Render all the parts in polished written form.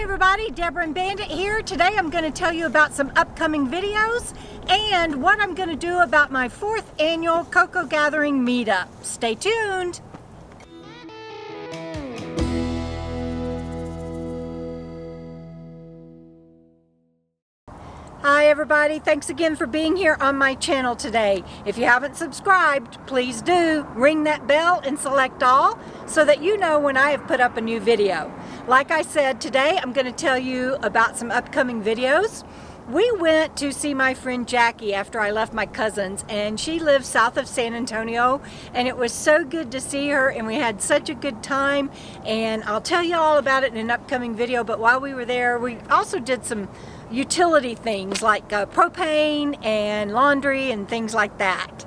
Hi everybody, Debra and Bandit here. Today I'm going to tell you about some upcoming videos and what I'm going to do about my 4th annual Cocoa Gathering Meetup. Stay tuned. Hi everybody, thanks again for being here on my channel today. If you haven't subscribed, please do. Ring that bell and select all so that you know when I have put up a new video. Like I said, today I'm going to tell you about some upcoming videos. We went to see my friend Jackie after I left my cousins, and she lives south of San Antonio, and it was so good to see her, and we had such a good time, and I'll tell you all about it in an upcoming video. But while we were there, we also did some utility things like propane and laundry and things like that.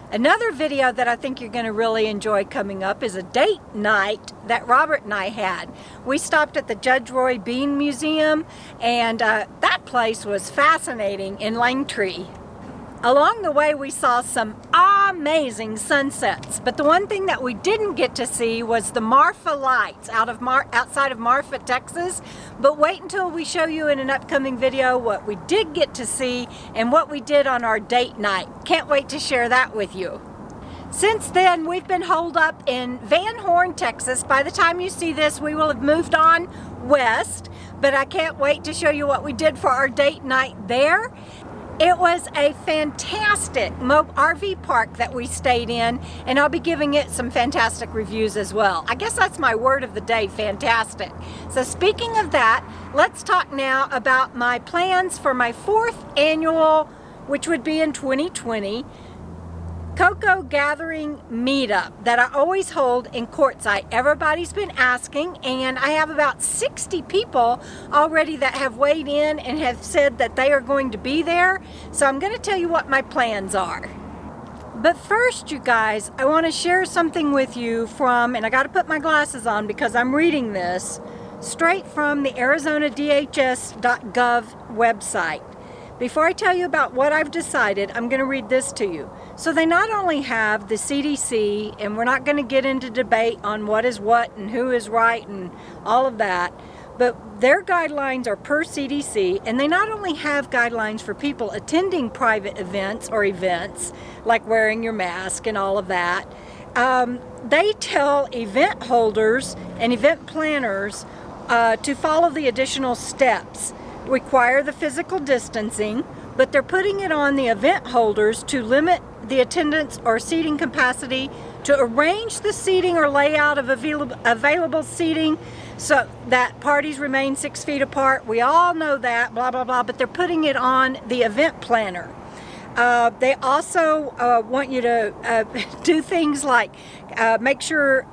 Another video that I think you're going to really enjoy coming up is a date night that Robert and I had. We stopped at the Judge Roy Bean Museum, and that place was fascinating in Langtree. Along the way we saw some amazing sunsets, but the one thing that we didn't get to see was the Marfa lights outside of Marfa, Texas. But wait until we show you in an upcoming video what we did get to see and what we did on our date night. Can't wait to share that with you. Since then, we've been holed up in Van Horn, Texas. By the time you see this, we will have moved on west, but I can't wait to show you what we did for our date night there. It was a fantastic RV park that we stayed in, and I'll be giving it some fantastic reviews as well. I guess that's my word of the day, fantastic. So speaking of that, let's talk now about my plans for my 4th annual, which would be in 2020, Cocoa Gathering Meetup that I always hold in Quartzsite. Everybody's been asking, and I have about 60 people already that have weighed in and have said that they are going to be there. So I'm going to tell you what my plans are. But first, you guys, I want to share something with you from, and I got to put my glasses on because I'm reading this straight from the ArizonaDHS.gov website. Before I tell you about what I've decided, I'm going to read this to you. So they not only have the CDC, and we're not going to get into debate on what is what and who is right and all of that, but their guidelines are per CDC, and they not only have guidelines for people attending private events or events, like wearing your mask and all of that, they tell event holders and event planners to follow the additional steps. Require the physical distancing, but they're putting it on the event holders to limit the attendance or seating capacity, to arrange the seating or layout of available seating so that parties remain 6 feet apart. We all know that, blah, blah, blah, but they're putting it on the event planner. They also want you to do things like make sure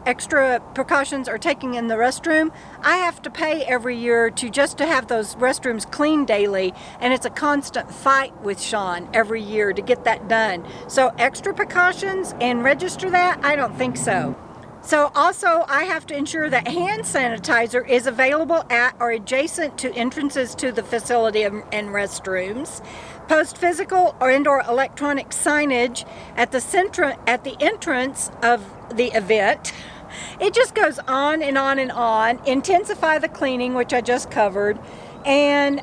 extra precautions are taken in the restroom. I have to pay every year to have those restrooms cleaned daily, and it's a constant fight with Sean every year to get that done. So extra precautions and register that? I don't think so. So also, I have to ensure that hand sanitizer is available at or adjacent to entrances to the facility and restrooms. Post physical or indoor electronic signage at the entrance of the event. It just goes on and on and on. Intensify the cleaning, which I just covered. And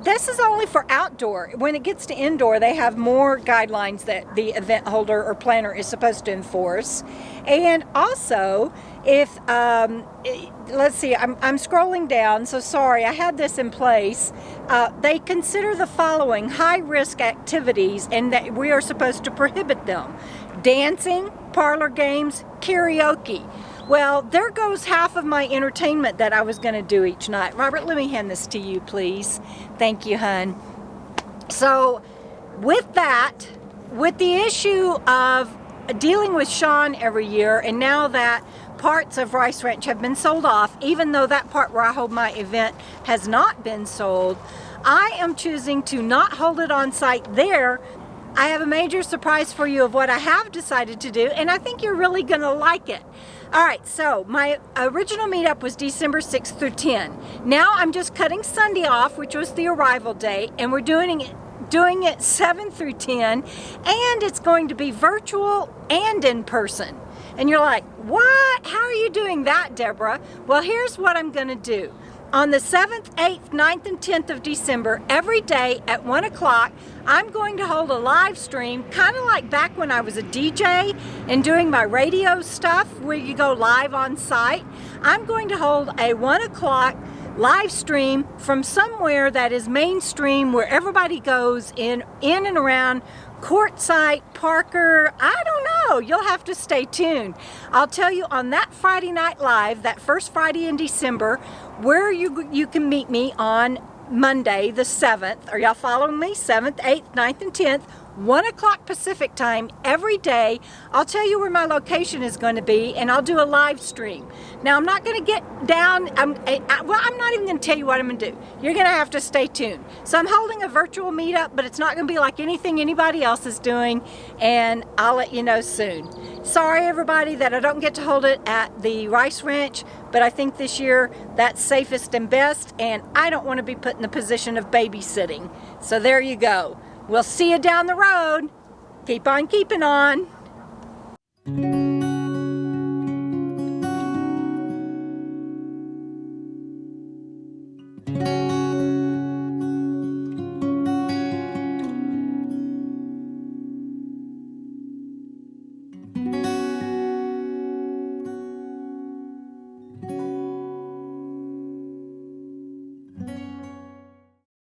this is only for outdoor. When it gets to indoor, they have more guidelines that the event holder or planner is supposed to enforce. And also, if, let's see, I'm scrolling down, so sorry, I had this in place. They consider the following high-risk activities, and that we are supposed to prohibit them: dancing, parlor games, karaoke. Well, there goes half of my entertainment that I was going to do each night. Robert, let me hand this to you, please. Thank you, hon. So, with that, with the issue of dealing with Sean every year, and now that parts of Rice Ranch have been sold off, even though that part where I hold my event has not been sold, I am choosing to not hold it on site there. I have a major surprise for you of what I have decided to do, and I think you're really going to like it. All right, so my original meetup was December 6th through 10. Now I'm just cutting Sunday off, which was the arrival date, and we're doing it 7 through 10, and it's going to be virtual and in person. And you're like, what? How are you doing that, Debra? Well, here's what I'm going to do. On the 7th, 8th, 9th, and 10th of December, every day at 1 o'clock, I'm going to hold a live stream, kind of like back when I was a DJ and doing my radio stuff where you go live on site. I'm going to hold a 1 o'clock live stream from somewhere that is mainstream, where everybody goes in and around Quartzsite, Parker, I don't know. You'll have to stay tuned. I'll tell you on that Friday Night Live, that first Friday in December, where you can meet me on Monday the 7th. Are y'all following me? 7th, 8th, 9th, and 10th. 1 o'clock Pacific time every day. I'll tell you where my location is going to be, and I'll do a live stream. Now, I'm not going to get down, I'm not even going to tell you what I'm going to do. You're going to have to stay tuned. So I'm holding a virtual meetup, but it's not going to be like anything anybody else is doing, and I'll let you know soon. Sorry, everybody, that I don't get to hold it at the Rice Ranch, but I think this year that's safest and best, and I don't want to be put in the position of babysitting. So there you go. We'll see you down the road. Keep on keeping on.